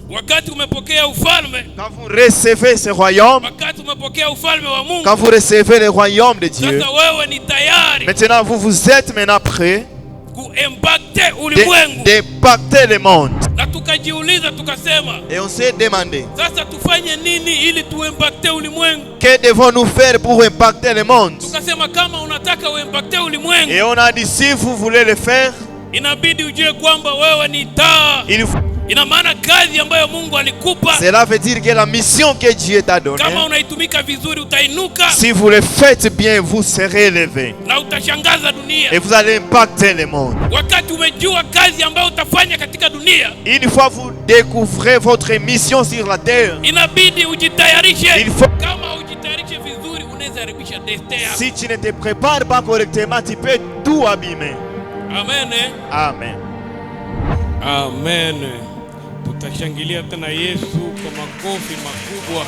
quand vous recevez ce royaume, quand vous recevez le royaume de Dieu, maintenant vous êtes maintenant prêts d'impacter le monde. Et on s'est demandé, que devons-nous faire pour impacter le monde? Et on a dit, si vous voulez le faire, cela veut dire que la mission que Dieu t'a donnée, si vous le faites bien, vous serez élevé et vous allez impacter le monde. Une fois vous découvrez votre mission sur la terre, il faut, si tu ne te prépares pas correctement, tu peux tout abîmer. Amen. Amen. Amen. Tutashangilia tena Yesu kwa makofi makubwa.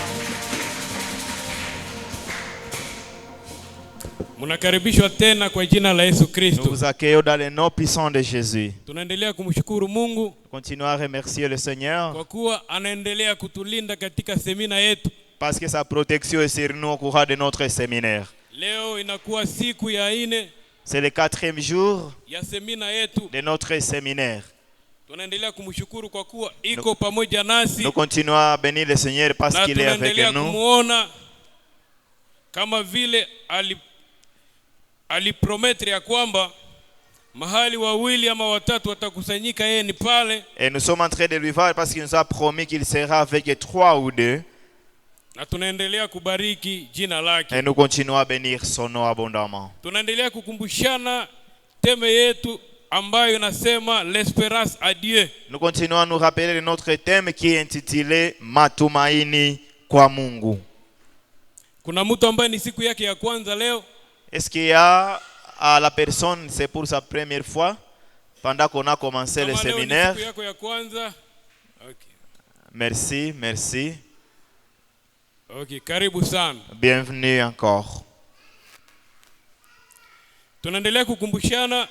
Mnakaribishwa tena kwa jina la Yesu Kristo. Nous vous accueillons dans le nom puissant de Jésus. Tunaendelea kumshukuru Mungu. Continuons à remercier le Seigneur. Kwa kuwa anaendelea kutulinda katika semina yetu. Parce que sa protection est sur nous au cours de notre séminaire. Leo inakuwa siku ya 4. C'est le 4e jour ya semina yetu de notre séminaire. Tunaendelea kumshukuru kwa kuwa iko pamoja nasi. Nous continuons à bénir le Seigneur parce qu'il est avec nous. Kumuona kama vile alipromettre ya kwamba mahali wawili ama watatu watakusanyika yeye ni pale. Et nous sommes en train de lui voir parce qu'il nous a promis qu'il sera avec 3 ou 2. Na tunaendelea kubariki jina lake. Et nous continuons à bénir son nom abondamment. Tunaendelea kukumbushana teme yetu ambayo inasema l'espérance à Dieu. Nous continuons à nous rappeler notre thème qui est intitulé Matumaini kwa Mungu. Kuna mtu ambaye ni siku yake ya kwanza leo? Est-ce qu'il y a à la personne, c'est pour sa première fois pendant qu'on a commencé le séminaire? Siku yako ya kwanza? Okay. Merci, merci. Okay, karibu sana. Bienvenue encore. Tunaendelea kukumbushana.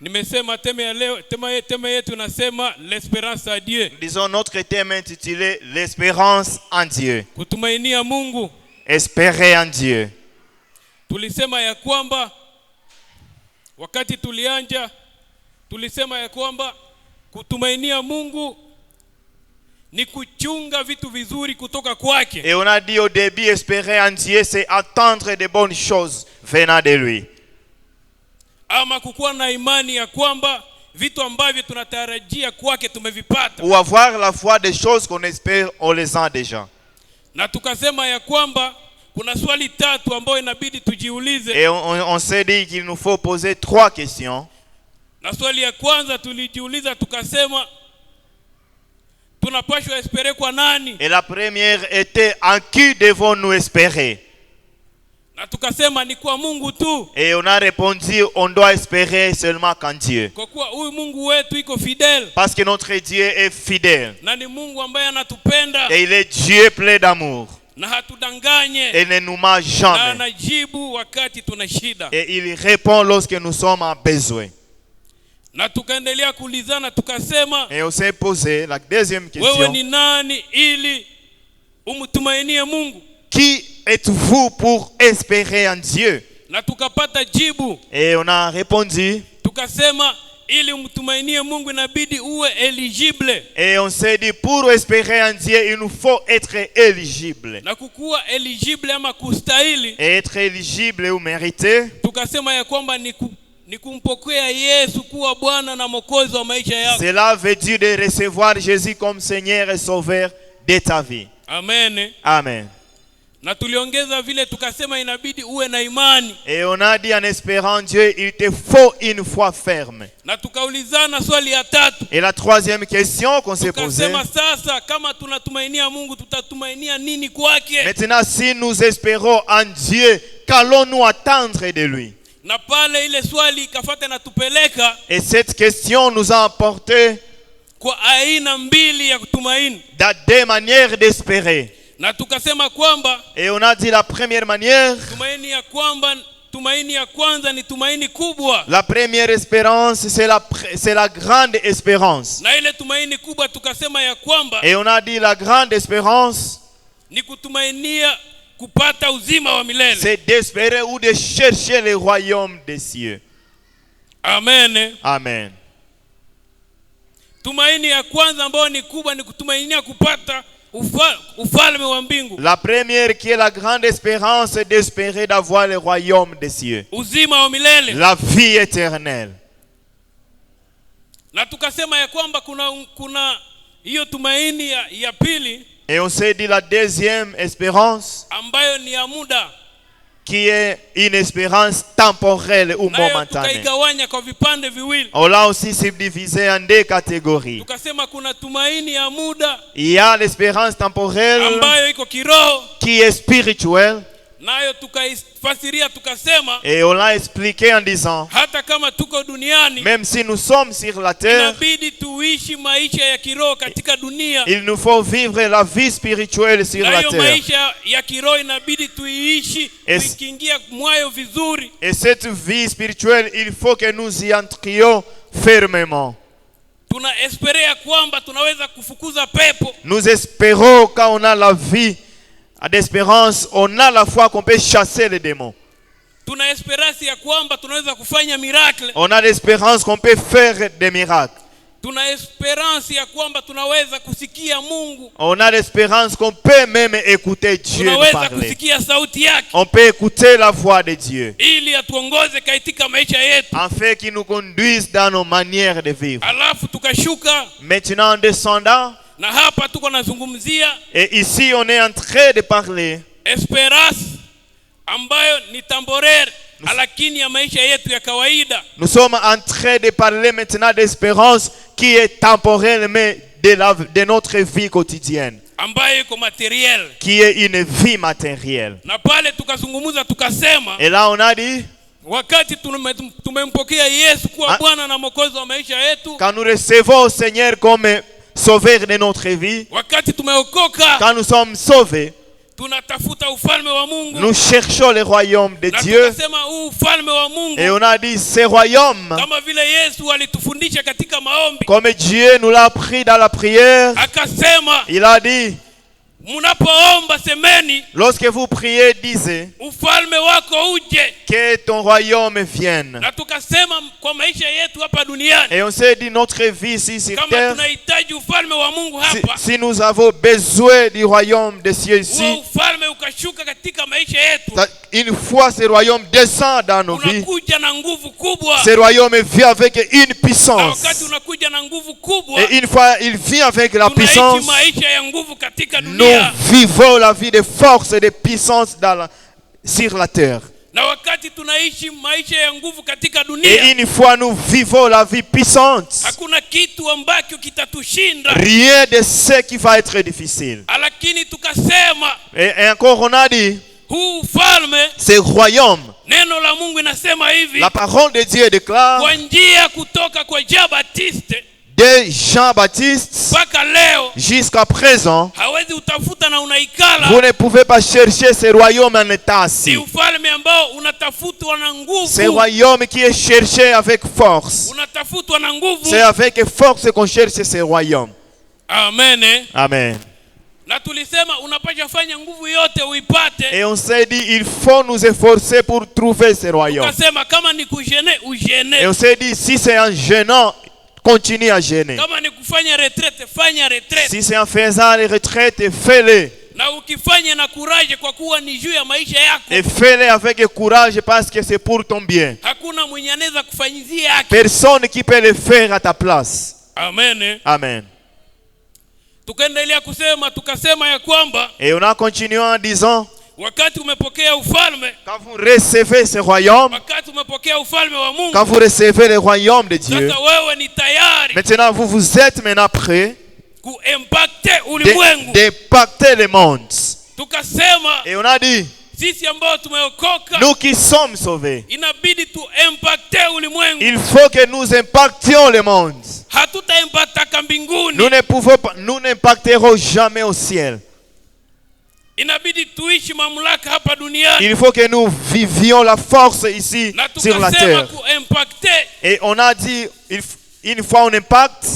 Nimesema teme ya leo, teme yetu nasema l'espérance à Dieu. Disons notre thème intitulé l'espérance en Dieu. Kutumainia Mungu. Espérer en Dieu. Tulisema ya kwamba wakati tulianja tulisema ya kwamba kutumainia Mungu ni kuchunga vitu vizuri kutoka kwake. Et on a dit au début, espérer en Dieu, c'est attendre de bonnes choses venant de lui. Ama kukuwa na imani ya kwamba vitu ambavyo tunatarajia kwake tumevipata. Ou avoir la foi des choses qu'on espère, on les a déjà. Na tukasema ya kwamba kuna swali 3 ambayo inabidi tujiulize. Et on s'est dit qu'il nous faut poser 3 questions. Na swali ya kwanza tulijiuliza tukasema tunapaswa espérer kwa nani? Et la première était, en qui devons-nous espérer? Na tukasema ni kwa Mungu tu. Et on a répondu, on doit espérer seulement qu'en Dieu. Kwa kuwa huyu Mungu wetu iko fidèle. Parce que notre Dieu est fidèle. Na ni Mungu ambaye anatupenda. Et il est Dieu plein d'amour. Na hatudanganye. Et il ne nous ment jamais. Na anajibu wakati tuna shida. Et il répond lorsque nous sommes en besoin. Na tukaendelea kuulizana tukasema. Et on s'est posé la deuxième question. Wewe ni nani ili umtumainie Mungu? Qui êtes-vous pour espérer en Dieu? Na tukapata jibu. Et on a répondu. Tukasema ili umtumainie Mungu inabidi uwe eligible. Et on s'est dit, pour espérer en Dieu, il nous faut être éligible. Na kukuwa eligible ama kustahili. Et être éligible ou mérité. Tukasema ya kwamba ni kumpokea Yesu kuwa Bwana na Mwokozi wa maisha yako. Cela veut dire de recevoir Jésus comme Seigneur et Sauveur de ta vie. Amen. Amen. Na tuliongeza vile tukasema inabidi uwe na imani. Et on a dit en espérant Dieu, il te faut une foi ferme. Na tukaulizana swali ya 3. Et la troisième question qu'on s'est posée. Tukasema sasa kama tunatumainia Mungu tutatumainia nini kwake? Maintenant si nous espérons en Dieu, qu'allons-nous attendre de lui? Na pale ile swali ikafuata na tupeleka. Et cette question nous a emporté kwa aina 2 ya kutumaini. Dans 2 manières d'espérer. Na tukasema kwamba et on a dit la première manière, tumaini ya kwamba tumaini ya kwanza ni tumaini kubwa. La première espérance, c'est la grande espérance. Na ile tumaini kubwa tukasema ya kwamba, et on a dit la grande espérance, ni kutumainia kupata uzima wa milele. C'est d'espérer ou de chercher le royaume des cieux. Amen. Amen. Tumaini ya kwanza ambayo ni kubwa ni kutumainia kupata ufalme wa mbingu. La première qui est la grande espérance, c'est d'espérer d'avoir le royaume des cieux. Uzima wa milele. La vie éternelle. Na tukasema ya kwamba kuna hiyo tumaini ya pili. Et on s'est dit la deuxième espérance, ambayo ni ya muda, qui est une espérance temporelle ou momentanée. On l'a aussi subdivisé en deux catégories. Il y a l'espérance temporelle qui est spirituelle. Et on l'a expliqué en disant, même si nous sommes sur la terre, il nous faut vivre la vie spirituelle sur la terre. Et cette vie spirituelle, il faut que nous y entrions fermement. Nous espérons, quand on a la vie d'espérance, on a la foi qu'on peut chasser les démons. On a l'espérance qu'on peut faire des miracles. On a l'espérance qu'on peut même écouter Dieu parler. On peut écouter la voix de Dieu, afin qu'il nous conduise dans nos manières de vivre. Maintenant, en descendant, et ici on est en train de parler nous sommes en train de parler maintenant d'espérance qui est temporelle, mais de notre vie quotidienne, qui est une vie matérielle. Et là on a dit, quand nous recevons au Seigneur comme sauveur de notre vie, quand nous sommes sauvés, nous cherchons le royaume de Dieu. Et on a dit, ce royaume, comme Dieu nous l'a appris dans la prière, il a dit, lorsque vous priez, disez que ton royaume vienne. Et on s'est dit, notre vie ici sur terre, si nous avons besoin du royaume des cieux ici, une fois ce royaume descend dans nos vies, ce royaume vient avec une puissance. Et une fois il vient avec la puissance, nous vivons la vie de force et de puissance sur la terre. Et une fois nous vivons la vie puissante, rien de ce qui va être difficile. Et encore on a dit, ce royaume, la parole de Dieu déclare de Jean-Baptiste jusqu'à présent, vous ne pouvez pas chercher ce royaume en état assis. Ce royaume qui est cherché avec force. C'est avec force qu'on cherche ce royaume. Amen. Amen. Et on s'est dit, il faut nous efforcer pour trouver ce royaume. Et on s'est dit, si c'est en gênant, continue à gêner. Si c'est en faisant les retraites, fais-les. Et fais-les avec courage parce que c'est pour ton bien. Personne qui peut le faire à ta place. Amen. Amen. Et on a continué en disant, quand vous recevez ce royaume, quand vous recevez le royaume de Dieu, maintenant vous êtes maintenant prêts d'impacter le monde. Et on a dit, nous qui sommes sauvés, il faut que nous impactions le monde. Nous n'impacterons jamais au ciel. Il faut que nous vivions la force ici sur la terre. Et on a dit, une fois on impacte,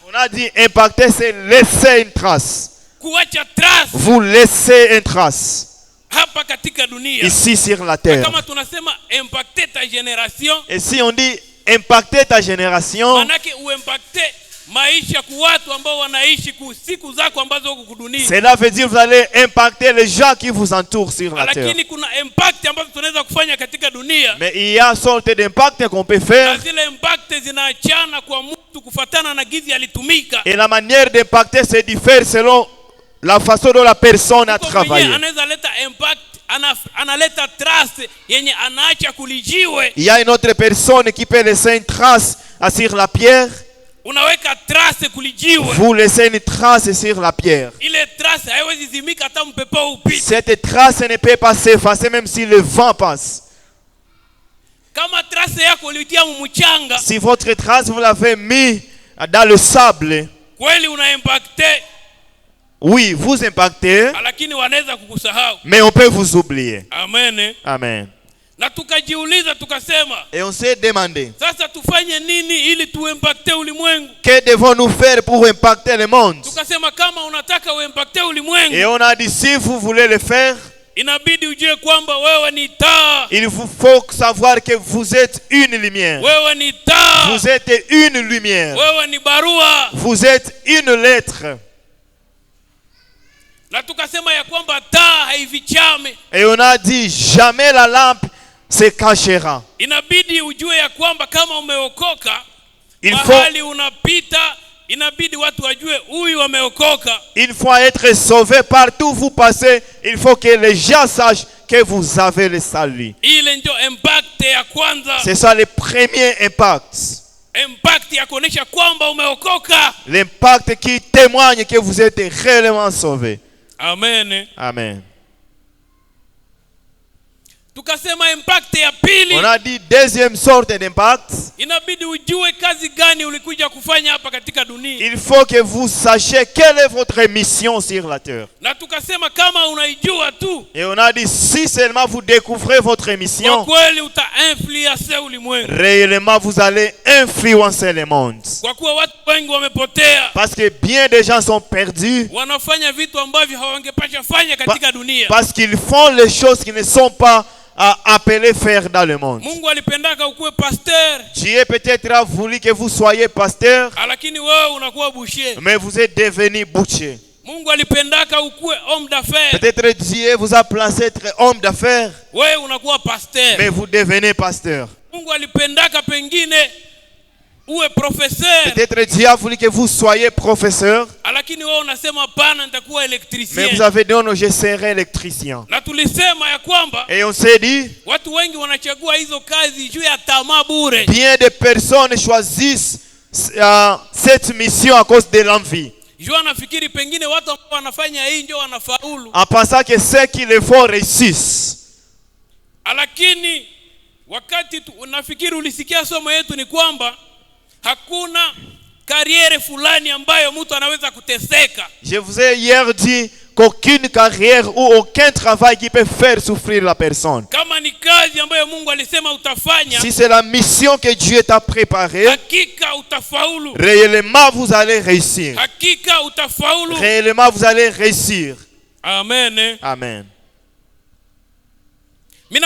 on a dit impacter c'est laisser une trace. Vous laissez une trace ici sur la terre. Et si on dit impacter ta génération, cela veut dire que vous allez impacter les gens qui vous entourent sur la terre. Mais il y a une sorte d'impact qu'on peut faire. Et la manière d'impacter c'est différent selon la façon dont la personne a travaillé. Il y a une autre personne qui peut laisser une trace sur la pierre. Vous laissez une trace sur la pierre. Cette trace ne peut pas s'effacer même si le vent passe. Si votre trace vous l'avez mis dans le sable, oui, vous impactez, mais on peut vous oublier. Amen. Amen. Et on s'est demandé, que devons-nous faire pour impacter le monde? Et on a dit, si vous voulez le faire, il vous faut savoir que vous êtes une lumière. Vous êtes une lumière. Vous êtes une lettre. Et on a dit, jamais la lampe se cachera. Il faut être sauvé partout où vous passez. Il faut que les gens sachent que vous avez le salut. C'est ça le premier impact. L'impact qui témoigne que vous êtes réellement sauvé. Amen. Amen. On a dit deuxième sorte d'impact. Il faut que vous sachiez quelle est votre mission sur la terre. Et on a dit si seulement vous découvrez votre mission, réellement vous allez influencer le monde. Parce que bien des gens sont perdus. Parce qu'ils font les choses qui ne sont pas appelé faire dans le monde. Dieu peut-être a voulu que vous soyez pasteur, mais vous êtes devenu boucher. Peut-être Dieu vous a placé être homme d'affaires, mais vous devenez pasteur. Peut-être Dieu a voulu que vous soyez professeur, mais vous avez dit non, je serai électricien. Et on s'est dit, bien de personnes choisissent cette mission à cause de l'envie, en pensant que ceux qui le font réussissent. Je vous ai hier dit qu'aucune carrière ou aucun travail qui peut faire souffrir la personne. Si c'est la mission que Dieu t'a préparée, réellement vous allez réussir. Réellement vous allez réussir. Amen. Amen. Il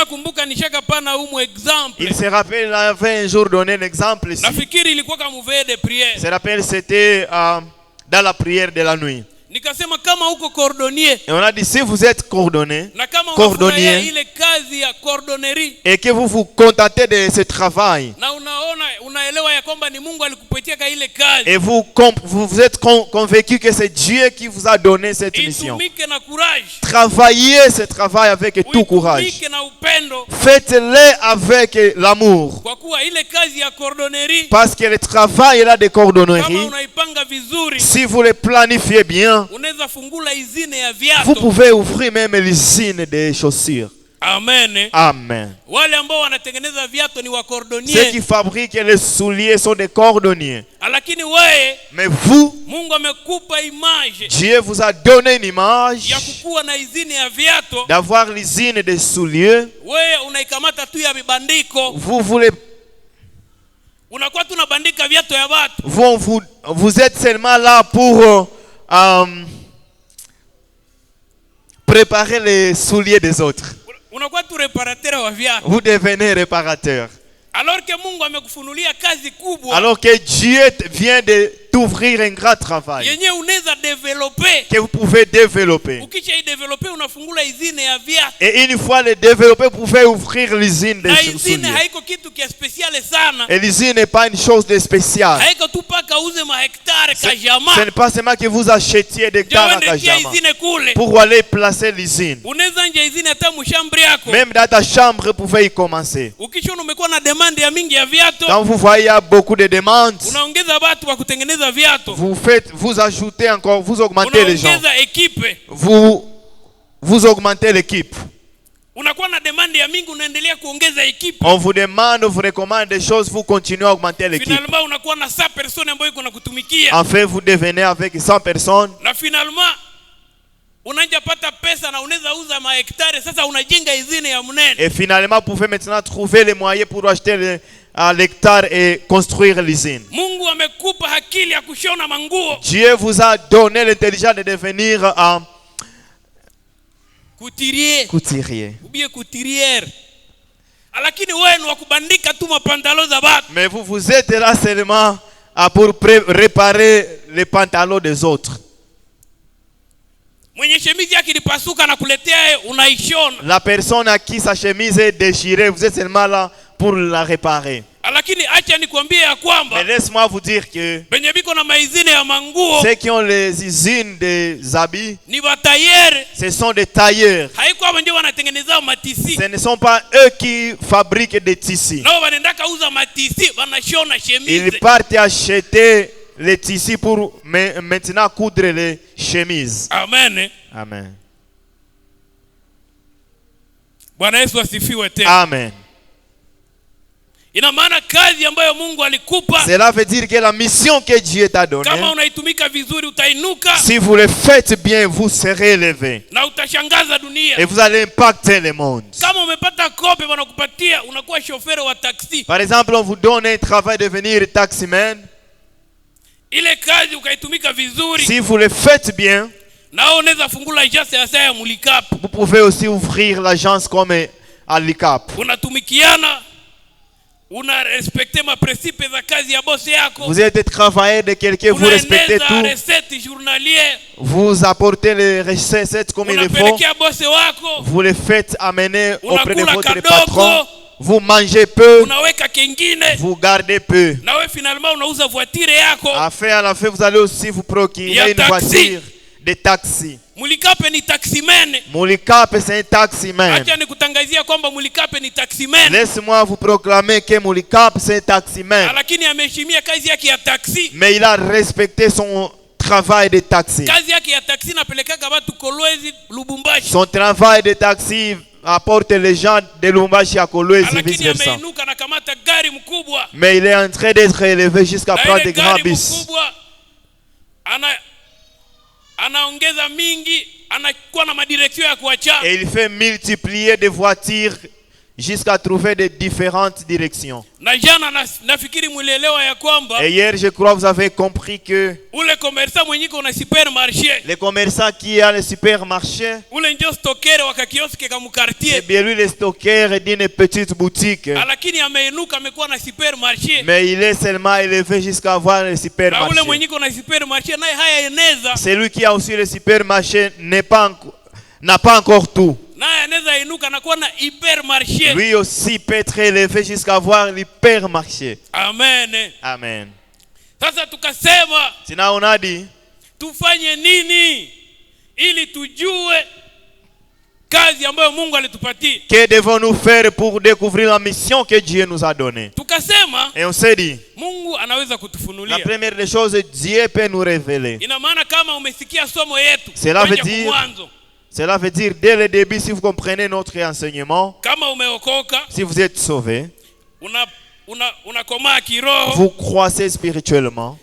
se rappelle, il avait un jour donné un exemple ici. Il se rappelle, c'était dans la prière de la nuit. Et on a dit, si vous êtes cordonnier et que vous vous contentez de ce travail, et vous êtes convaincu que c'est Dieu qui vous a donné cette mission, travaillez ce travail avec tout courage. Faites-le avec l'amour. Parce que le travail là de cordonnerie, si vous le planifiez bien, vous pouvez ouvrir même l'usine des chaussures. Amen. Amen. Wale ambao wanatengeneza viatu ni Ceux wakordonier. qui fabriquent les souliers sont des cordonniers. Lakini wewe, Mais vous, Mungu amekupa image Dieu vous a donné une image ya kukuwa na izini ya viatu. d'avoir l'usine des souliers. Wewe unaikamata tu ya vibandiko. Vous voulez, Unakuwa tu unabandika viatu ya watu. vous êtes seulement là pour préparer les souliers des autres. Unakuwa tu reparateur wa viatu. Vous devenez réparateur. Alors que Mungu amekufunulia kazi kubwa. Alors que Dieu vient de t'ouvrir un grand travail Yenye unaweza developer. que vous pouvez développer. Ukisha i-developer unafungula izini ya viatu. Et une fois le développé, vous pouvez ouvrir l'usine des Na izini souliers. haiko kitu kia special sana. Et l'usine n'est pas une chose de spéciale. Haiko tu paka uze mahektare Ce kajama. n'est pas seulement que vous achetiez des cartes à Kajama izini kule. pour aller placer l'usine. Unaweza nje izini hata mshambri yako. Même dans ta chambre, vous pouvez y commencer. Ukishona umekuwa na demand ya mingi ya viatu. Quand vous voyez il y a beaucoup de demandes, Unaongeza watu wa kutengeneza viatu. vous ajoutez encore, vous augmentez les gens. Unaongeza equipe. Vous augmentez l'équipe. Unakuwa na demand ya mingi, unaendelea kuongeza equipe. On vous demande, on vous recommande des choses, vous continuez à augmenter l'équipe. Finalement unakuwa na 100 personnes ambayo iko nakutumikia. Enfin, vous devenez avec 100 personnes. Na finalement unaanza pata pesa na unaweza uza mahektare, sasa unajenga izini ya mnene. Et finalement, vous pouvez maintenant trouver les moyens pour acheter l'hectare et construire l'usine. Mungu amekupa akili ya kushona manguo. Dieu vous a donné l'intelligence de devenir un couturier. Ubie couturière. Lakini wewe ni wakubandika tu mapandalo za watu. Mais vous êtes là seulement pour réparer les pantalons des autres. Mwenye shemizi yake ilipasuka na kuletea unaishona. La personne à qui sa chemise est déchirée, vous êtes seulement là pour la réparer. Lakini acha nikwambie ya kwamba, mais laisse-moi vous dire que benye biko na maizini ya manguo, ceux qui ont les usines des habits, ni batailleur. Ce sont des tailleurs. Haiko hao ndio wanatengeneza matisi. Ce ne sont pas eux qui fabriquent des tissus. Nao wanaendaka uza matisi, wanashona chemise. Ils partent acheter les tissus pour maintenant coudre les chemises. Amen. Amen. Bwana Yesu asifiwe tena. Amen. Ina maana kazi ambayo Mungu alikupa, cela veut dire que la mission que Dieu t'a donnée, kama unaitumika vizuri utainuka, si vous le faites bien, vous serez élevé na utashangaza dunia, et vous allez impacter le monde. Kama umepata kope wanakupatia, unakuwa chauffeur wa taxi. Par exemple, on vous donne un travail de devenir taximan. Ile kazi ukaitumika vizuri, si vous le faites bien, na unaweza fungula agence ya saya Mulikap. Vous pouvez aussi ouvrir l'agence comme à Likap. Unatumikiana, una respecter ma principe za kazi ya boss yako. Vous êtes travailleur de quelqu'un, vous respectez tout. Recette journalière. Vous apportez les recettes comme il le faut. Vous les faites amener auprès de votre patron. Vous mangez peu. Vous gardez peu. Enfin, à la fin, vous allez aussi vous procurer une voiture de taxi. Mulikape ni taximan. Mulikape c'est un taximan. Acha nikutangazia kwamba Mulikape ni taximan. Laisse-moi vous proclamer que Mulikape c'est un taximan. Lakini ameheshimia kazi yake ya taxi. Mais il a respecté son travail de taxi. Kazi yake ya taxi napeleka watu Kolwezi, Lubumbashi. Son travail de taxi apporte les gens de Lubumbashi à Kolwezi et vice versa. Mais il est en train d'être élevé jusqu'à prendre des grands bus. Anaongeza mingi, anakuwa na madirection ya kuacha. Et il fait multiplier des voitures jusqu'à trouver de différentes directions. Na jana nafikiri mulielewa ya kwamba, et hier je crois vous avez compris que ule commerçant mwenye kuna supermarché, le commerçant qui a le supermarché, ule ndio stockeur wa kioski ka quartier, c'est bien lui le stockeur d'une petite boutique. Lakini ameinuka amekuwa na supermarché. Mais il est seulement élevé jusqu'à avoir le supermarché. Na ule mwenye kuna supermarché naye haya eneza. Celui qui a aussi le supermarché n'a pas encore tout. Lui aussi peut être élevé jusqu'à avoir l'hypermarché. Amen. Amen. Sasa tukasema, sinon on a dit, tufanye nini ili tujue kazi ambayo Mungu alitupatia? Que devons-nous faire pour découvrir la mission que Dieu nous a donnée? Tukasema, et on s'est dit, Mungu anaweza kutufunulia. La première des choses, Dieu peut nous révéler. Ina maana kama umesikia somo yetu, cela veut dire Cela veut dire dès le début, si vous comprenez notre enseignement, si vous êtes sauvé, vous croissez spirituellement,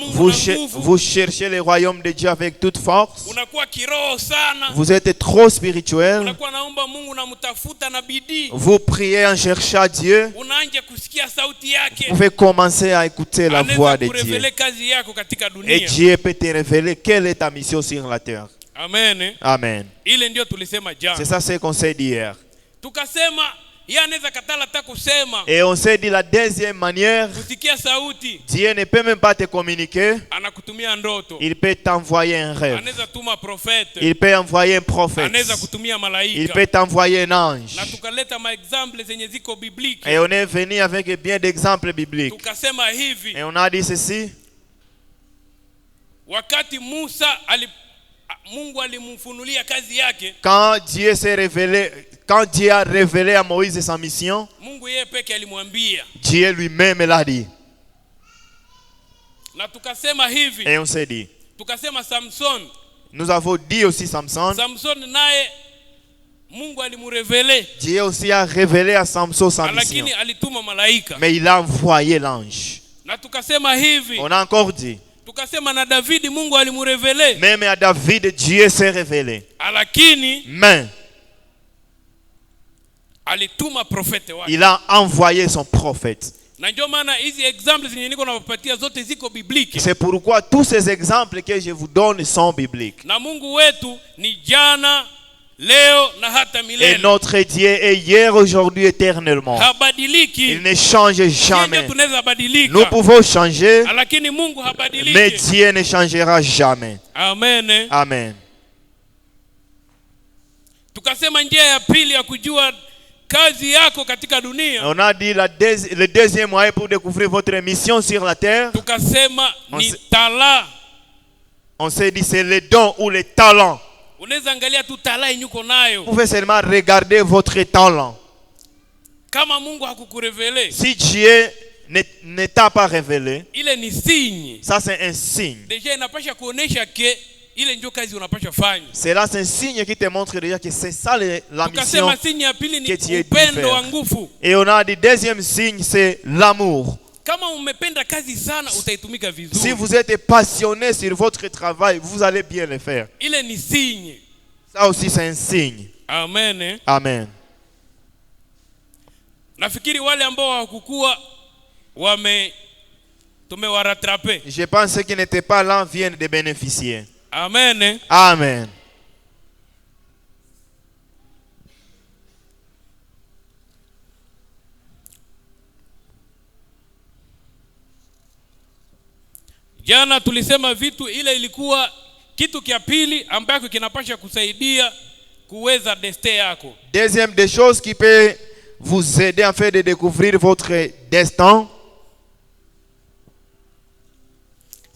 vous cherchez le royaume de Dieu avec toute force, vous êtes trop spirituel, vous priez en cherchant Dieu, vous pouvez commencer à écouter la voix de Dieu. Et Dieu peut te révéler quelle est ta mission sur la terre. Amen. Amen. C'est ça ce qu'on s'est dit hier. Et on s'est dit la deuxième manière, Dieu ne peut même pas te communiquer. Il peut t'envoyer un rêve. Il peut envoyer un prophète. Il peut t'envoyer un ange. Et on est venu avec bien d'exemples bibliques. Et on a dit ceci. Quand Dieu s'est révélé, quand Dieu a révélé à Moïse sa mission, Dieu lui-même l'a dit. Et on s'est dit, nous avons dit aussi Samson. Dieu aussi a révélé à Samson sa mission. Mais il a envoyé l'ange. On a encore dit, même à David, Dieu s'est révélé. Mais il a envoyé son prophète. C'est pourquoi tous ces exemples que je vous donne sont bibliques. Et notre Dieu est hier, aujourd'hui, éternellement. Il ne change jamais. Nous pouvons changer, mais Dieu ne changera jamais. Amen. Amen. On a dit le deuxième moyen pour découvrir votre mission sur la terre. On s'est dit c'est le don ou le talent. Vous pouvez seulement regarder votre talent. Si Dieu ne t'a pas révélé, ça c'est un signe. Cela c'est un signe qui te montre déjà que c'est ça la mission que Dieu doit faire. Et on a dit deuxième signe, c'est l'amour. Si vous êtes passionné sur votre travail, vous allez bien le faire. Ça aussi c'est un signe. Amen. Amen. Je pense que ceux qui n'étaient pas là viennent de bénéficier. Amen. Amen. Jana tulisema vitu ile ilikuwa kitu kia pili ambako kinapasha kusaidia kuweza destin yako. Deuxième des choses qui peut vous aider en fait de découvrir votre destin.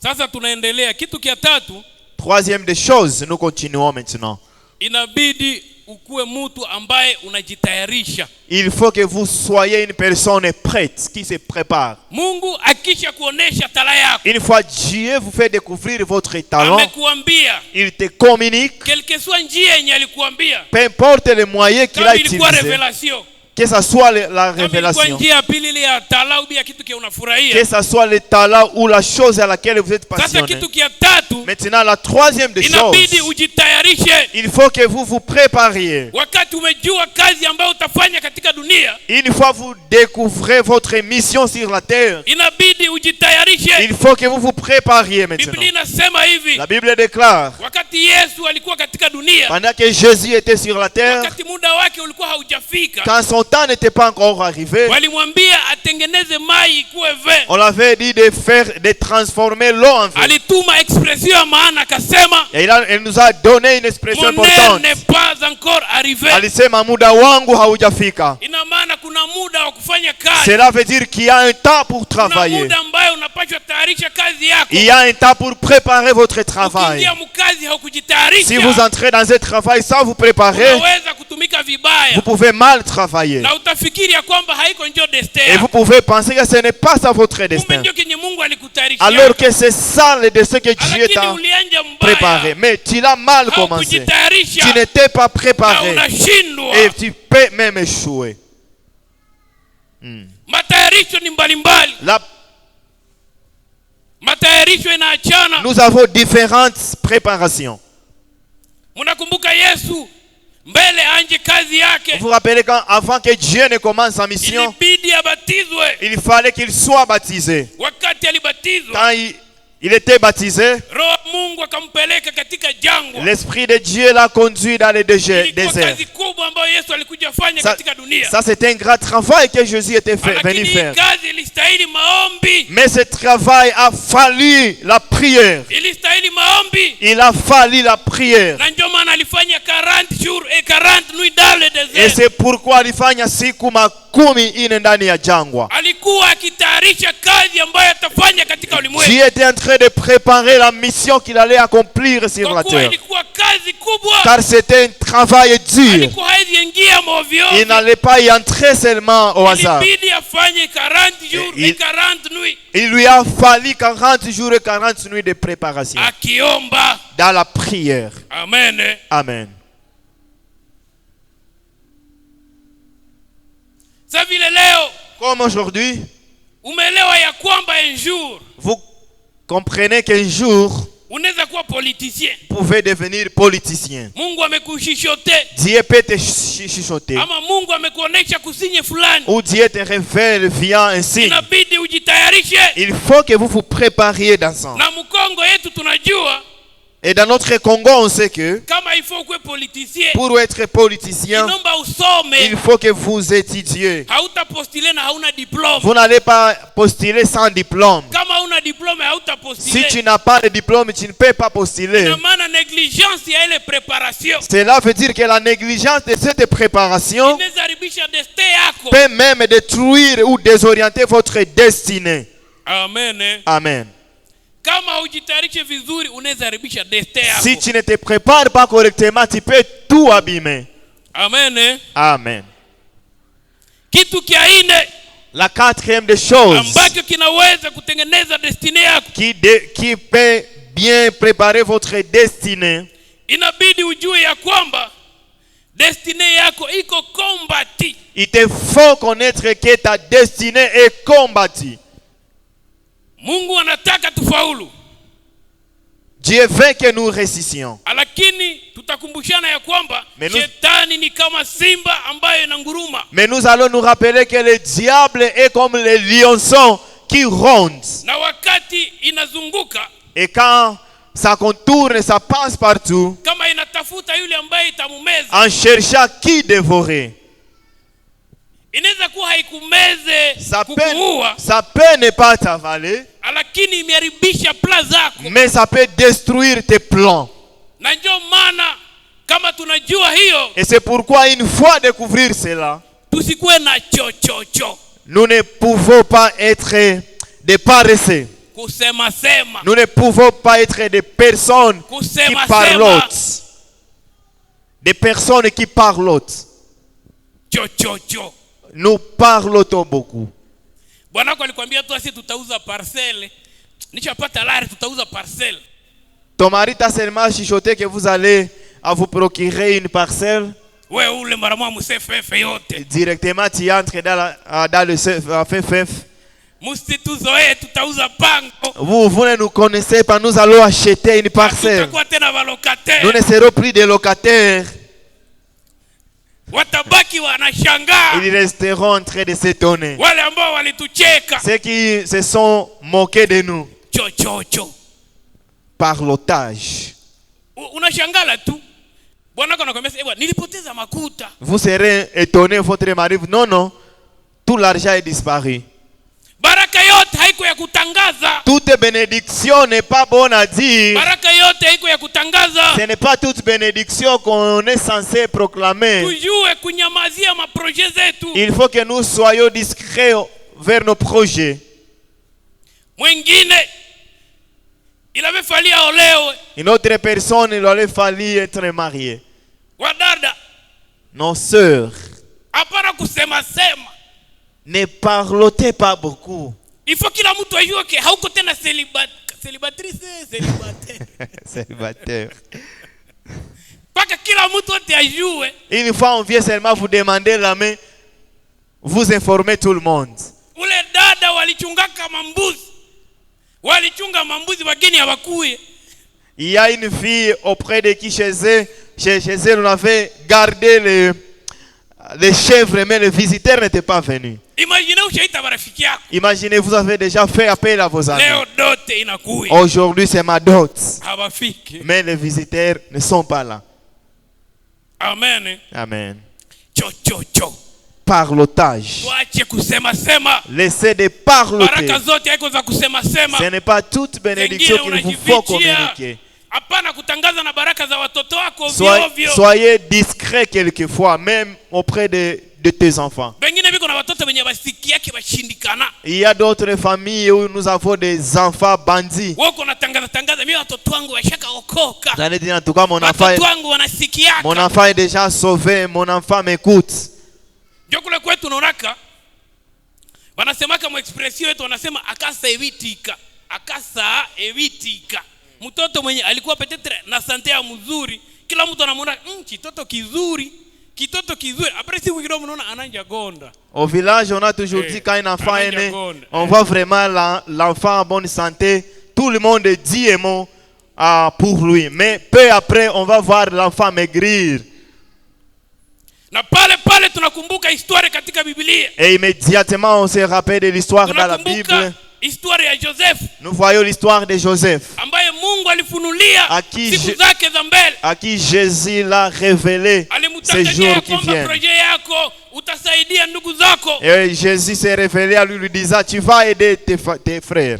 Sasa tunaendelea kitu kia tatu. Troisième des choses, nous continuons maintenant. Inabidi ukuwe mtu ambaye unajitayarisha. Il faut que vous soyez une personne prête qui se prépare. Mungu akisha kuonesha tala yako. Une fois Dieu vous fait découvrir votre talent, amekuambia, il te communique. Quelle que soit njia yenye alikuambia. Peu importe les moyens qu'il a utilisé. Que ce soit la révélation, que ce soit le talent ou la chose à laquelle vous êtes passionné. Maintenant, la troisième des choses, il faut que vous vous prépariez. Une fois vous découvrez votre mission sur la terre, il faut que vous vous prépariez maintenant. La Bible déclare, pendant que Jésus était sur la terre, quand son temps n'était pas encore arrivé, on l'avait dit de transformer l'eau en vin. Et il nous a donné une expression importante. Alisema muda wangu haujafika. Cela veut dire qu'il y a un temps pour travailler. Il y a un temps pour préparer votre travail. Si vous entrez dans un travail sans vous préparer, Vous pouvez mal travailler. Et vous pouvez penser que ce n'est pas ça votre destin. Alors que c'est ça le destin que Dieu t'a préparé. Mais tu l'as mal commencé. Tu n'étais pas préparé. Et tu peux même échouer. Nous avons différentes préparations. Vous vous rappelez qu'avant que Dieu ne commence sa mission, il fallait qu'il soit baptisé. Quand il était baptisé, l'Esprit de Dieu l'a conduit dans le désert. Ça c'était un grand travail que Jésus était venu faire. Mais ce travail a fallu la prière. Il a fallu la prière. Et c'est pourquoi alifanya siku makumi ine ndani ya jangwa. Dieu était en train de préparer la mission qu'il allait accomplir sur la terre. Car c'était un travail dur. Il n'allait pas y entrer seulement au hasard. Il lui a fallu 40 jours et 40 nuits de préparation. Dans la prière. Amen. Amen. Comme aujourd'hui, vous comprenez qu'un jour, vous pouvez devenir politicien. Dieu peut te chuchoter. Ou Dieu te révèle via un signe. Il faut que vous vous prépariez dans ça. Et dans notre Congo, on sait que pour être politicien, il faut que vous étudiez. Vous n'allez pas postuler sans diplôme. Si tu n'as pas de diplôme, tu ne peux pas postuler. Cela veut dire que la négligence de cette préparation peut même détruire ou désorienter votre destinée. Amen. Amen. Si tu ne te prépares pas correctement, tu peux tout abîmer. Amen. Amen. La quatrième des choses qui peut bien préparer votre destinée, il te faut connaître que ta destinée est combattue. Mungu anataka tufaulu. Dieu veut que nous réussissions. Lakini tutakumbushana ya kwamba shetani ni kama simba ambaye inanguruma. Mais nous allons nous rappeler que le diable est comme le lionceau qui ronde. Na wakati inazunguka, et quand ça contourne, ça passe partout, kama inatafuta yule ambaye itamumeza, en cherchant qui dévorer. Inaweza kuwa haikumeze kukuua. Ça peut ne pas t'avaler, lakini imeharibisha plan zako. Mais ça peut détruire tes plans. Na ndio maana kama tunajua hiyo, et c'est pourquoi une fois découvrir cela, tusikuwe na chochocho. Nous ne pouvons pas être des paresseux. Kusema sema. Nous ne pouvons pas être des personnes qui parlotent. Des personnes qui parlotent. Chochocho. Nous parlotons beaucoup. Bwanako alikwambia tu asi tutauza parcelle. Nishapata lari tutauza parcelle. Ton mari t'a seulement chuchoté que vous allez à vous procurer une parcelle. Ouais, ule maramu msefef yote. Directement tu entres dans le FFF. Mustituzoe tutauza pango. Vous ne nous connaissez pas, nous allons acheter une parcelle. Nous ne serons plus des locataires. Watabaki wanashangaa. Ils resteront en train de s'étonner. Wale ambao walitucheka. Ceux qui se sont moqués de nous. Chochocho. Parlotage. Unashangala tu. Bwanako anakuambia ewa nilipoteza makuta. Vous serez étonné, votre mari non, tout l'argent est disparu. Baraka yote haiko ya kutangaza. Toute bénédiction n'est pas bonne à dire. Baraka yote haiko ya kutangaza. Ce n'est pas toute bénédiction qu'on est censé proclamer. Tujue kunyamazia maprojet zetu. Il faut que nous soyons discrets vers nos projets. Mwingine il avait fallu olewe. Une autre personne, il aurait fallu être marié. Wadada. nos sœurs, hapana kusema sema. ne parlotez pas beaucoup. Il faut kila mtu ajue ke hauko tena célibataire. Célibataire. Paka kila mtu wote ajue. Une fois on vient seulement vous demander la main, vous informez tout le monde. Ule dada walichungaka mambuzi. Walichunga mambuzi wageni hawakuye. Il y a une fille auprès de qui chez elle on avait gardé les chèvres, mais les visiteurs n'étaient pas venus. Imaginez, vous avez déjà fait appel à vos amis. Aujourd'hui c'est ma dot, mais les visiteurs ne sont pas là. Amen. Amen. Parlotage. Laissez de parloter. Ce n'est pas toute bénédiction qu'il vous faut communiquer. Soyez discret quelquefois, même auprès de tes enfants. Il y a d'autres familles où nous avons des enfants bandits. Vous allez dire en tout cas mon enfant est déjà sauvé, mon enfant m'écoute. Mtoto mwenye alikuwa petetre na sante ya mzuri, kila mtu anamuona kitoto kizuri. Après si kidogo mnaona ananja gonda. Au village on a toujours dit quand un enfant est né, on voit vraiment l'enfant en bonne santé, tout le monde dit un mot pour lui, mais peu après on va voir l'enfant maigrir. Na pale tunakumbuka historia katika Biblia. Et immédiatement on se rappelle de l'histoire dans la Bible. Histoire ya Joseph. Nous voyons l'histoire de Joseph. Ambaye Mungu alifunulia siku zake za mbele. À qui Jésus l'a révélé ces jours qui viennent. Et Jésus s'est révélé à lui disant, tu vas aider tes frères.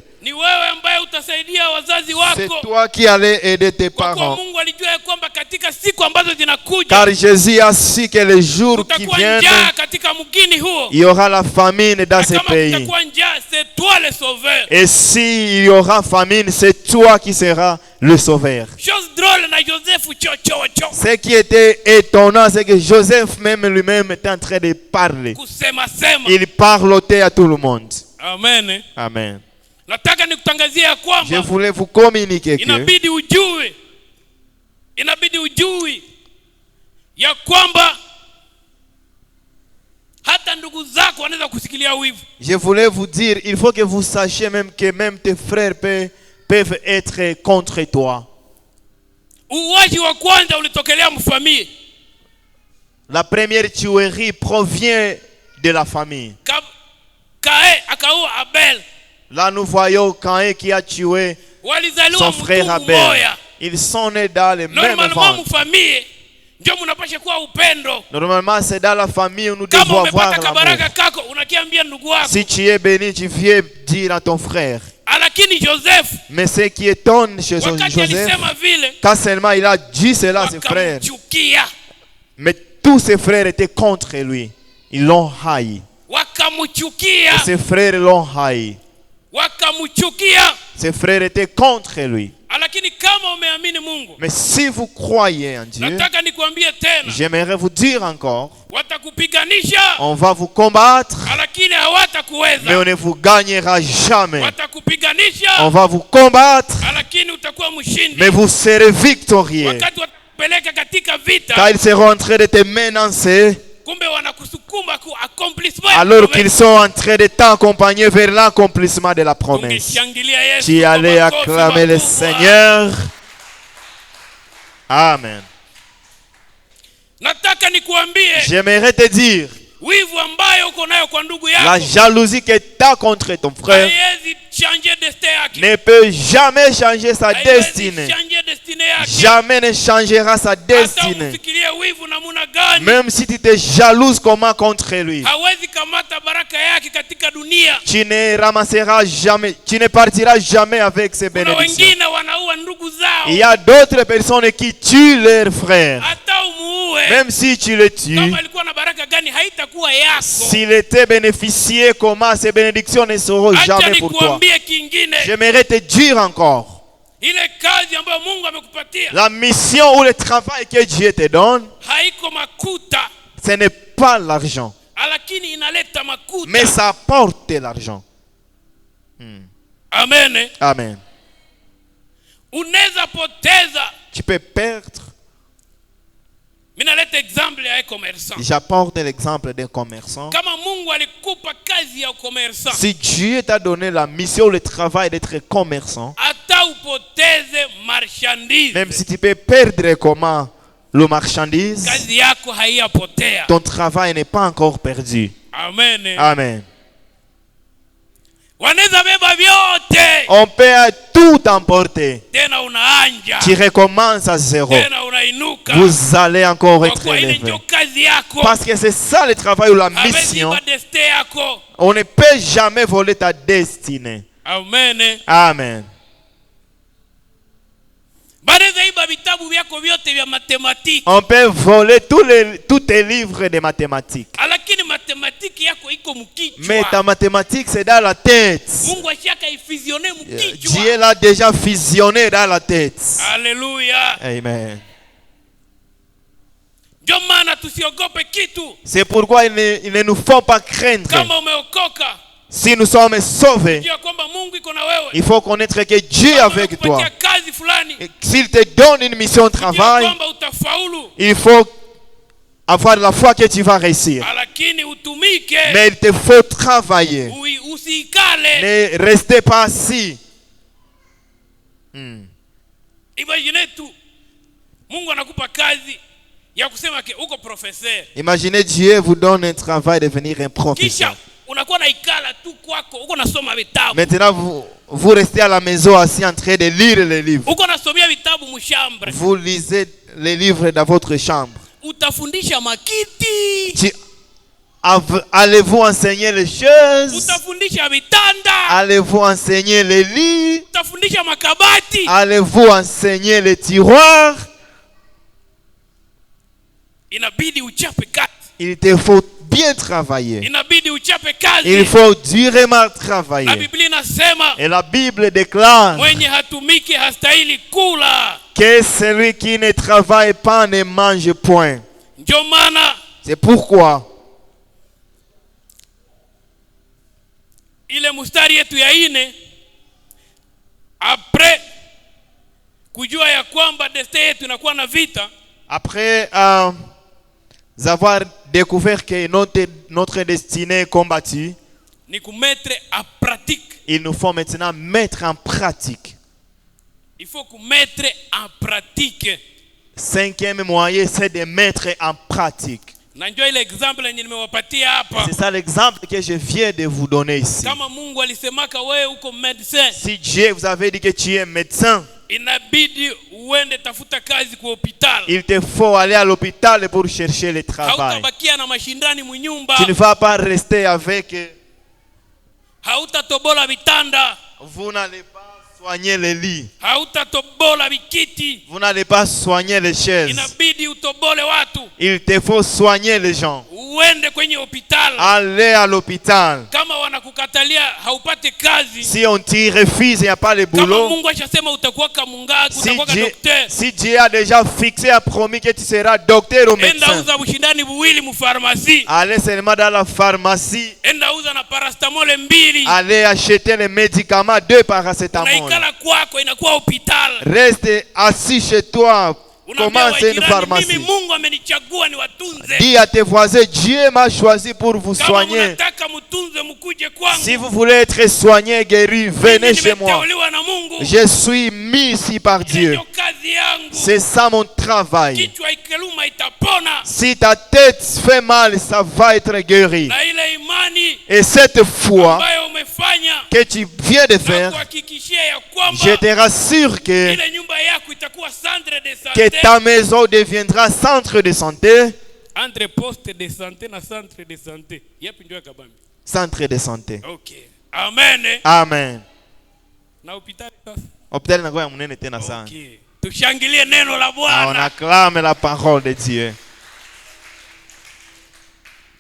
C'est toi qui allais aider tes parents. Car Jésus a su que les jours qui viennent, il y aura la famine dans ce pays. Et s'il y aura famine, c'est toi qui seras le sauveur. Ce qui était étonnant, c'est que Joseph même lui-même était en train de parler. Il parlotait à tout le monde. Amen. Amen. Je voulais vous communiquer que ya kwamba hata ndugu zako wanaweza kusikilia wivu. Je voulais vous dire, il faut que vous sachiez même que même tes frères peuvent être contre toi. Uwaji wa kwanza ulitokelea mfamilie. La première tuerie provient de la famille. Kae akaua Abel. Là nous voyons Caïn qui a tué son frère Abel. Ils sont nés dans le même ventre. Normalement c'est dans la famille où nous devons avoir l'amour. Si tu es béni, tu viens dire à ton frère. Mais ce qui étonne chez Joseph, quand seulement il a dit cela à ses frères, mais tous ses frères étaient contre lui. Ils l'ont haï. Et ses frères l'ont haï. Ses frères étaient contre lui. Mais si vous croyez en Dieu, j'aimerais vous dire encore, on va vous combattre, mais on ne vous gagnera jamais. On va vous combattre, mais vous serez victorieux. Quand ils seront en train de te menacer, alors qu'ils sont en train de t'accompagner vers l'accomplissement de la promesse, tu allais acclamer le Seigneur. Amen. J'aimerais te dire, la jalousie que tu as contre ton frère ne peut jamais changer sa destinée. Jamais ne changera sa destinée. Même si tu te jalouses comment contre lui, tu ne ramasseras jamais, tu ne partiras jamais avec ses bénédictions. Il y a d'autres personnes qui tuent leurs frères. Même si tu le tues, s'il était bénéficié, comment ces bénédictions ne seront jamais pour toi. J'aimerais te dire encore, la mission ou le travail que Dieu te donne Ce n'est pas l'argent. Mais ça apporte l'argent. Amen. Amen. Tu peux perdre. J'apporte l'exemple d'un commerçant. Si Dieu t'a donné la mission, le travail d'être commerçant, même si tu peux perdre comment le marchandise, ton travail n'est pas encore perdu. Amen. Amen. On peut tout emporter. Tu recommences à zéro. Vous allez encore être élevé. Parce que c'est ça le travail ou la mission. On ne peut jamais voler ta destinée. Amen. Amen. On peut voler tous tes livres de mathématiques. Mais ta mathématique, c'est dans la tête. Dieu l'a déjà fusionné dans la tête. Alléluia. Amen. C'est pourquoi il ne nous faut pas craindre. Si nous sommes sauvés, il faut connaître que Dieu est avec toi. S'il te donne une mission de travail, il faut avoir la foi que tu vas réussir. Mais il te faut travailler. Ne restez pas assis. Imaginez Dieu vous donne un travail de devenir un professeur. Maintenant vous restez à la maison assis en train de lire les livres. Vous lisez les livres dans votre chambre. Allez-vous enseigner les choses? Allez-vous enseigner les lits? Allez-vous enseigner les tiroirs? Il te faut bien travailler. Il faut durement travailler. Et la Bible déclare que celui qui ne travaille pas ne mange point. C'est pourquoi ile mustari yetu ya 4 après kujua ya kwamba destin yetu inakuwa na vita, après avoir découvert que notre destinée est combattue, ni mettre en pratique. Il nous faut maintenant mettre en pratique. Il faut mettre en pratique. 5e moyen, c'est de mettre en pratique. C'est ça l'exemple que je viens de vous donner ici. Si Dieu vous avait dit que tu es médecin, il te faut aller à l'hôpital pour chercher le travail. Tu ne vas pas rester avec. Vous n'allez pas soigner les lits. Vous n'allez pas soigner les chaises. Il te faut soigner les gens. Allez à l'hôpital. Si on t'y refuse, il n'y a pas le boulot. Si Dieu a déjà fixé, a promis que tu seras docteur ou médecin, allez seulement dans la pharmacie. Allez acheter les médicaments, 2 paracétamol. Reste assis chez toi. Commence une pharmacie. Dis à tes voisins, Dieu m'a choisi pour vous soigner. Si vous voulez être soigné, guéri, venez chez moi. Je suis mis ici par Dieu. C'est ça mon travail. Si ta tête fait mal, ça va être guéri. Et cette foi que tu viens de faire, je te rassure que ta maison deviendra centre de santé. Entre poste de santé na centre de santé. Centre de santé. Okay. Amen. Amen. Na hospitali hospitali na goya munene tena sana. Okay. Tushangilie neno la Bwana. On acclame la parole de Dieu.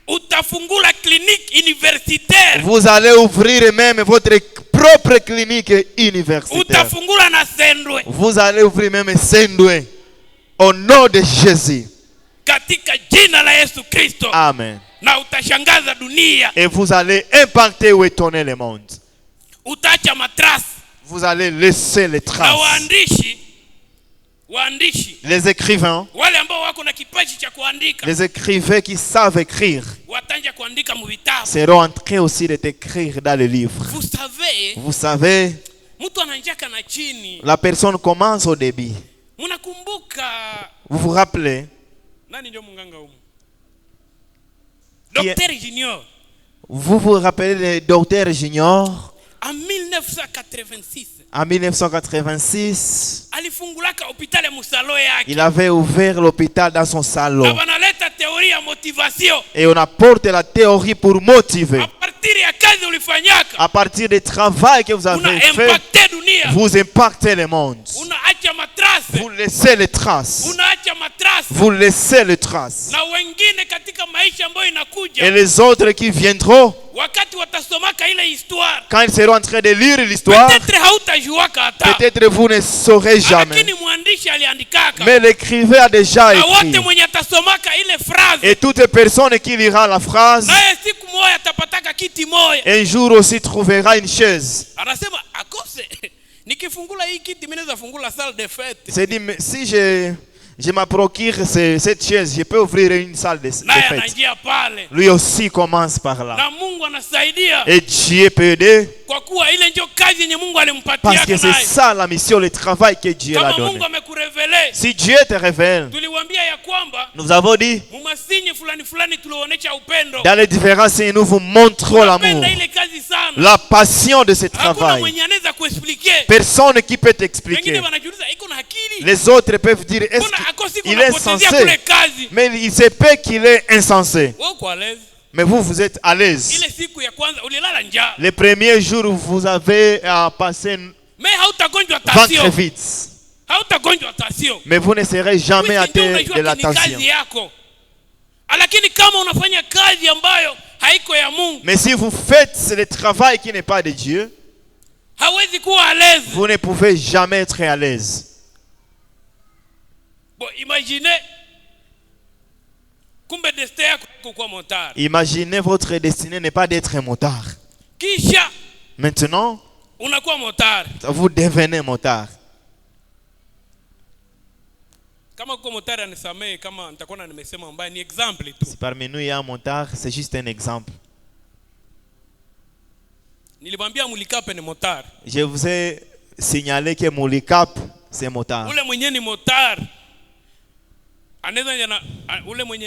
Utafungula clinique universitaire. Vous allez ouvrir même votre propre clinique universitaire. Utafungula na Sendwe. Vous allez ouvrir même Sendwe. Au nom de Jésus. katika jina la Yesu Kristo. Amen. Na utashangaza dunia. Et vous allez impacter ou étonner le monde. Utaacha matrace. Vous allez laisser les traces. Na waandishi les écrivains, wale ambao wako na kipaji cha kuandika, les écrivains qui savent écrire, watanja kuandika mu vitabu, seront en train aussi d'écrire dans les livres. Vous savez, mtu ananjaka na chini. La personne commence au début. Munakumbuka, vous vous rappelez, nani ndio munganga huko? Docteur Junior. Vous vous rappelez le docteur Junior? En 1986. En 1986, il avait ouvert l'hôpital dans son salon. Et on apporte la théorie pour motiver. À partir du travail que vous avez fait, vous impactez le monde. Vous laissez les traces. Vous laissez les traces. Et les autres qui viendront, quand ils seront en train de lire l'histoire, peut-être vous ne saurez jamais. Mais l'écrivain a déjà écrit. Et toute personne qui lira la phrase, un jour aussi trouvera une chaise. C'est dit, mais si je me procure cette chaise, je peux ouvrir une salle de fête. Lui aussi commence par là. Et Dieu peut aider. Parce que c'est ça la mission, le travail que Dieu a donné. Si Dieu te révèle, nous avons dit, dans les différents signes, nous vous montrons l'amour, la passion de ce travail. Personne qui peut t'expliquer. Les autres peuvent dire, est-ce qu'il est censé? Mais il se peut qu'il est insensé. Mais vous êtes à l'aise. Les premiers jours où vous avez passé ventre vide. Mais vous ne serez jamais à terre de la tension. Mais si vous faites le travail qui n'est pas de Dieu, vous ne pouvez jamais être à l'aise. Imaginez votre destinée n'est pas d'être un motard. Maintenant, vous devenez motard. Si parmi nous il y a un motard, c'est juste un exemple. Je vous ai signalé que Moulikap, c'est motard. Ule mwenye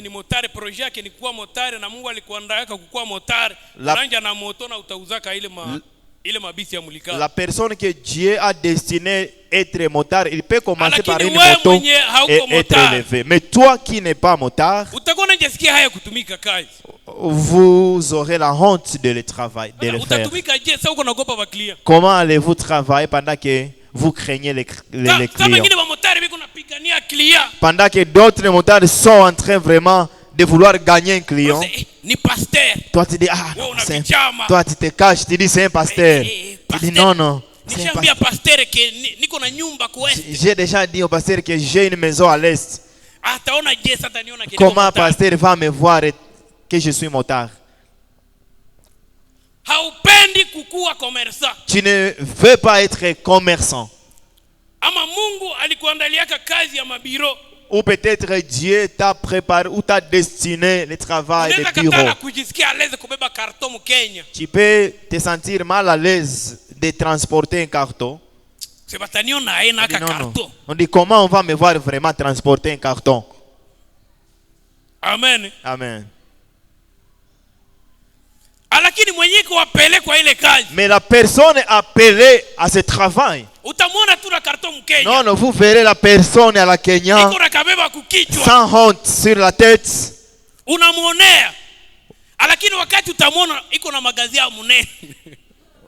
ni motari, projet yake ni kuwa motari na Mungu alikuandaaka kukuwa motari, unanja na moto na utauzaka ile mabisi ya Mulika. La personne que Dieu a destiné être motard, il peut commencer par une moto et être élevé. Mais toi qui n'es pas motard, vous aurez la honte de le travailler, de le faire. Comment allez-vous travailler pendant que vous craignez les clients? Pendant que d'autres motards sont en train vraiment de vouloir gagner un client, toi tu dis, ah, toi tu te caches, tu dis c'est un pasteur. Tu dis non, j'ai déjà dit au pasteur que j'ai une maison à l'est. Comment un pasteur va me voir que je suis motard? Tu ne veux pas être commerçant. Ou peut-être Dieu t'a préparé ou t'a destiné le travail de bureau. Tu peux te sentir mal à l'aise de transporter un carton. Non. On dit comment on va me voir vraiment transporter un carton? Amen. Amen. Mais la personne appelée à ce travail, non, vous verrez la personne à la Kenya sans honte sur la tête.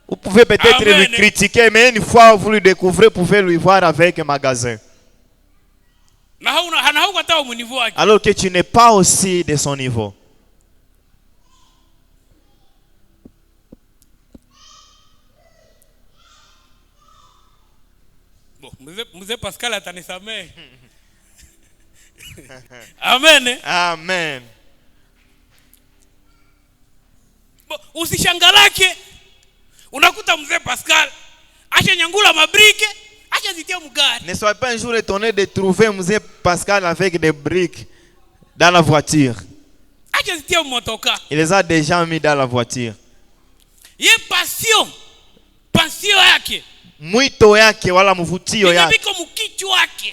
Vous pouvez peut-être lui critiquer, mais une fois vous le découvrez, vous pouvez lui voir avec un magasin. Alors que tu n'es pas aussi de son niveau. Mzee Pascal atanisamehe. Amen. Amen. Usishangalake unakuta mzee Pascal acha nyangula mabrike acha zitia mugari. Ne soyez pas un jour étonné de trouver Mzee Pascal avec des briques dans la voiture. Acha zitia motoka. Il les a déjà mis dans la voiture. Ye passion yake. Mwito yake wala mvutio yake.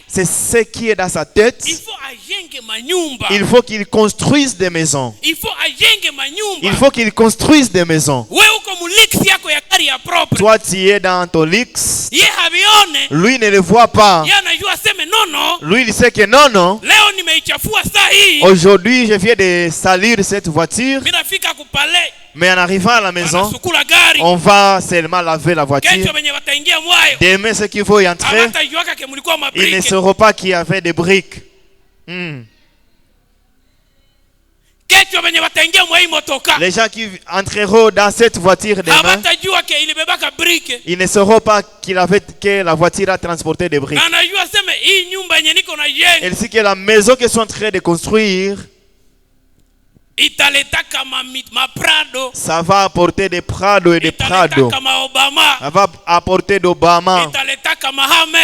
C'est ce qui est dans sa tête. Il faut qu'il construise des maisons. Il faut qu'il construise des maisons. Toi tu es dans ton lix. Lui ne le voit pas. Lui il sait que non. Aujourd'hui je viens de salir cette voiture. Mais en arrivant à la maison, on va seulement laver la voiture. Demain, ceux qui vont y entrer, ils ne sauront pas qu'il y avait des briques. Les gens qui entreront dans cette voiture demain, ils ne sauront pas que la voiture a transporté des briques. Et c'est que la maison qu'ils sont en train de construire, ça va apporter des Prado et des Prado. Ça va apporter d'Obama.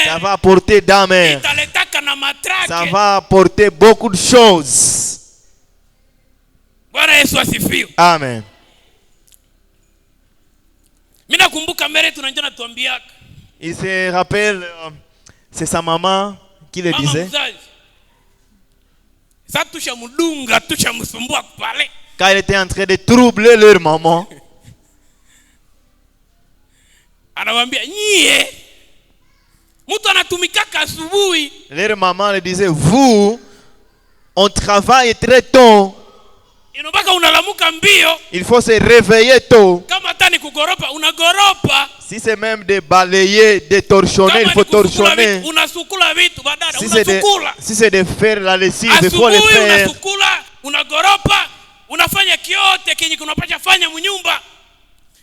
Ça va apporter d'Amer. Ça va apporter beaucoup de choses. Amen. Il se rappelle, c'est sa maman qui le disait. Quand il était en train de troubler leur maman, leur maman le disait, vous, on travaille très tôt. Il faut se réveiller tôt. Si c'est même de balayer, de torchonner, il faut torchonner. Si c'est de faire la lessive, il faut le faire. Unafanya kiote kenye kunapasha fanya mnyumba.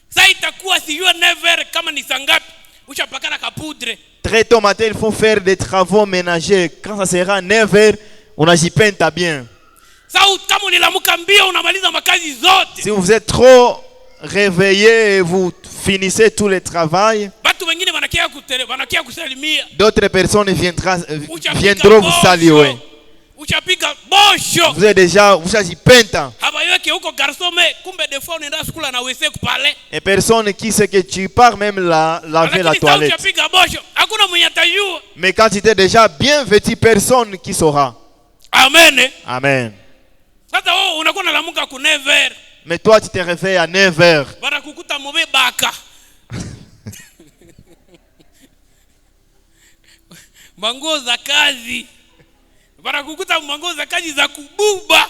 Sasa itakuwa sijua never kama ni sangapi. Ushapakana kapudre. Très tôt matin, il faut faire des travaux ménagers. Quand ça sera 9h, on ajipenta bien. Sasa kama unilamuka mbio unamaliza makazi zote. Si vous êtes trop réveillé et vous finissez tout le travail, d'autres personnes viendront vous saluer. Vous êtes déjà, vous avez peinta. Et personne qui sait que tu pars même laver la toilette. Mais quand tu es déjà bien vêtu, personne qui saura. Amen. Amen. Mais toi tu te réveilles à 9h. Mango za kazi. Barakukuta mango za kazi za kububa.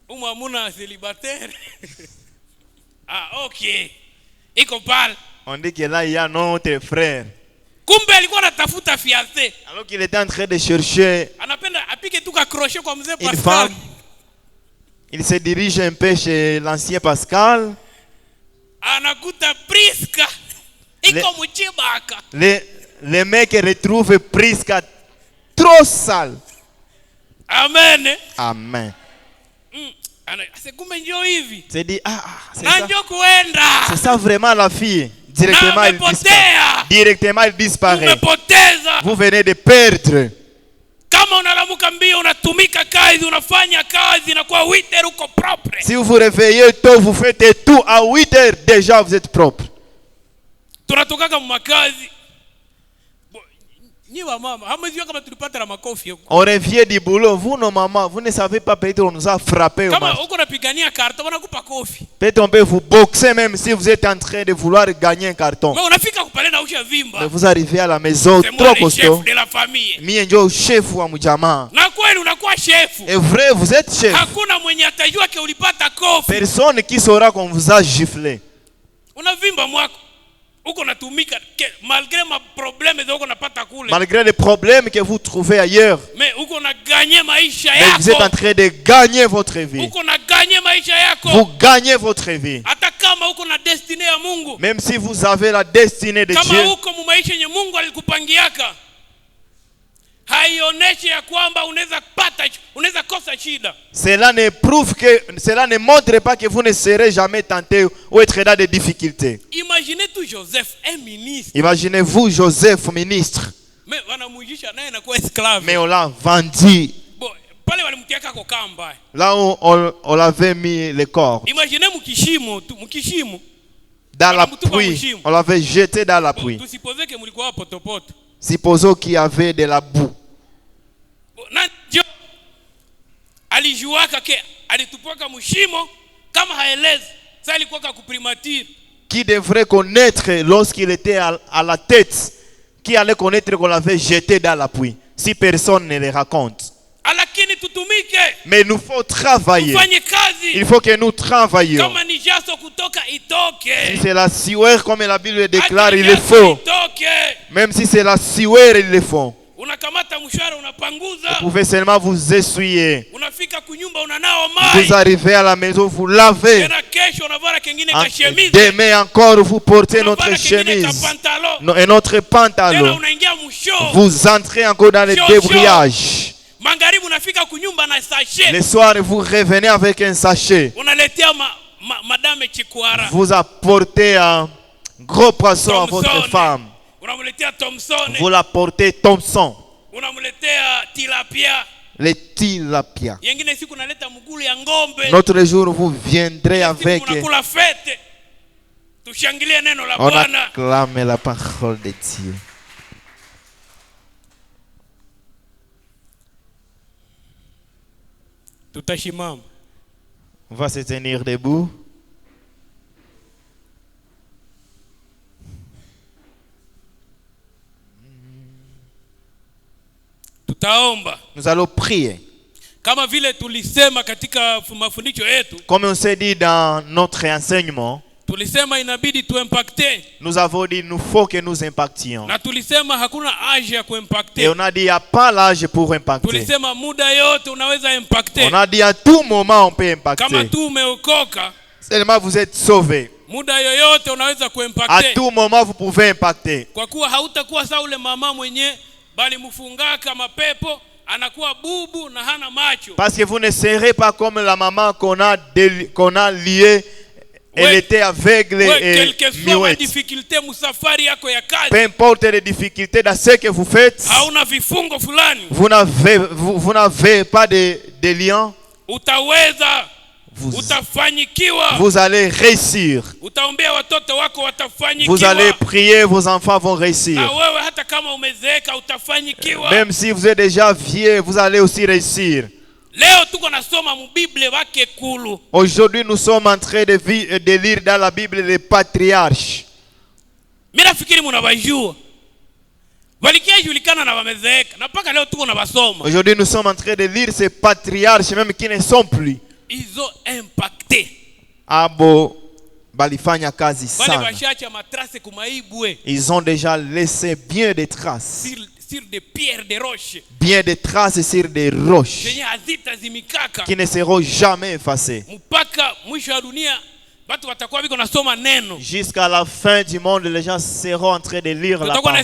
Umamuna célibataire. Ah, ok. Iko pale. On dit que là il y a notre frère. Kumbe alikuwa anatafuta fiancé. Alors qu'il était en train de chercher anapenda apike tu ka crochet kwa mzee Pascal. Une femme. Il se dirige un peu chez l'ancien Pascal. Anakuta Priska. Iko mchibaka. Les mecs retrouvent Priska trop sale. Amen. Amen. Kumbe njoo hivi. C'est dit c'est ça. C'est ça vraiment la fille. Directement il disparaît. Directement il disparaît. Vous venez de perdre. Si vous vous réveillez tôt, vous faites tout à 8h, déjà vous êtes propre. On revient du boulot. Vous, nos mamans, vous ne savez pas, peut-être on nous a frappé. Peut-être on peut vous boxer même si vous êtes en train de vouloir gagner un carton. Mais vous arrivez à la maison trop costaud. Mie ndio chef wa mjamaa. Et vrai, vous êtes chef. Personne qui saura qu'on vous a giflé. Malgré les problèmes que vous trouvez ailleurs. Mais vous êtes en train de gagner votre vie. Vous gagnez votre vie. Même si vous avez la destinée de Dieu. Cela ne montre pas que vous ne serez jamais tenté ou être dans des difficultés. Imaginez-vous Joseph, ministre. Mais on l'a vendu. Là où on l'avait mis le corps. Dans la pluie. On l'avait jeté dans la pluie. Supposons qu'il y avait de la boue. Qui devrait connaître lorsqu'il était à la tête? Qui allait connaître qu'on l'avait jeté dans la pluie? Si personne ne le raconte. Mais il nous faut travailler. Il faut que nous travaillions. Si c'est la sueur comme la Bible déclare, il le faut. Même si c'est la sueur, il le faut. Vous pouvez seulement vous essuyer. Vous arrivez à la maison, vous lavez. Demain encore, vous portez notre chemise et notre pantalon. Vous entrez encore dans les débrayages. Le soir, vous revenez avec un sachet. Vous apportez un gros poisson à votre femme. Vous l'apportez Thompson. Les tilapia. Notre jour, vous viendrez avec. On acclame la parole de Dieu. On va se tenir debout. Nous allons prier. Comme on s'est dit dans notre enseignement, nous avons dit qu'il nous faut que nous impactions. Et on a dit qu'il n'y a pas l'âge pour impacter. On a dit à tout moment on peut impacter. Seulement vous êtes sauvés. À tout moment vous pouvez impacter. Parce que vous ne serez pas comme la maman qu'on a liée. Elle était aveugle et muette. Peu importe les difficultés dans ce que vous faites, vous n'avez pas de liens. Vous allez réussir. Vous allez prier, vos enfants vont réussir. Même si vous êtes déjà vieux, vous allez aussi réussir. Aujourd'hui, nous sommes en train de lire dans la Bible les patriarches. Aujourd'hui, nous sommes en train de lire ces patriarches, même qui ne sont plus. Ils ont impacté. Ils ont déjà laissé bien des traces. Sur des pierres, des roches. Bien des traces sur des roches qui ne seront jamais effacées. Jusqu'à la fin du monde, les gens seront en train de lire la parole.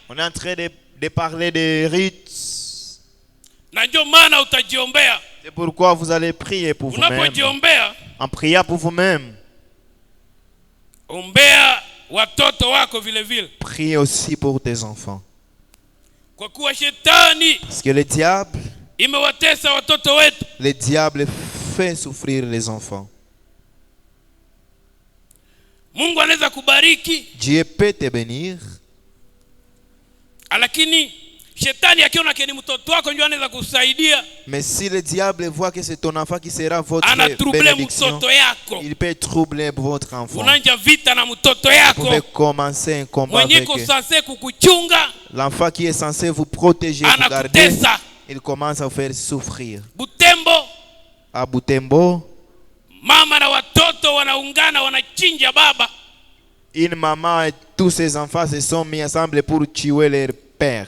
On est en train de parler des rites. C'est pourquoi vous allez prier pour vous-même. En priant pour vous-même. Prie aussi pour tes enfants. Parce que le diable fait souffrir les enfants. Dieu peut te bénir. Mais si le diable voit que c'est ton enfant qui sera votre bénédiction, il peut troubler votre enfant. Vous pouvez commencer un combat avec l'enfant qui est censé vous protéger, vous garder. Il commence à vous faire souffrir. À Butembo, une maman et tous ses enfants se sont mis ensemble pour tuer leur père.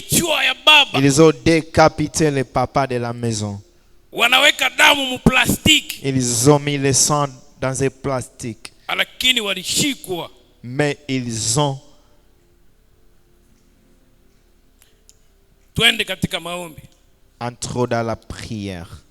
kichwa ya baba. Ils ont décapité le papa de la maison. Wanaweka damu mu plastiki. Ils ont mis le sang dans un plastique. Lakini walishikwa. Mais ils ont. Twende katika maombi. Entrons dans la prière.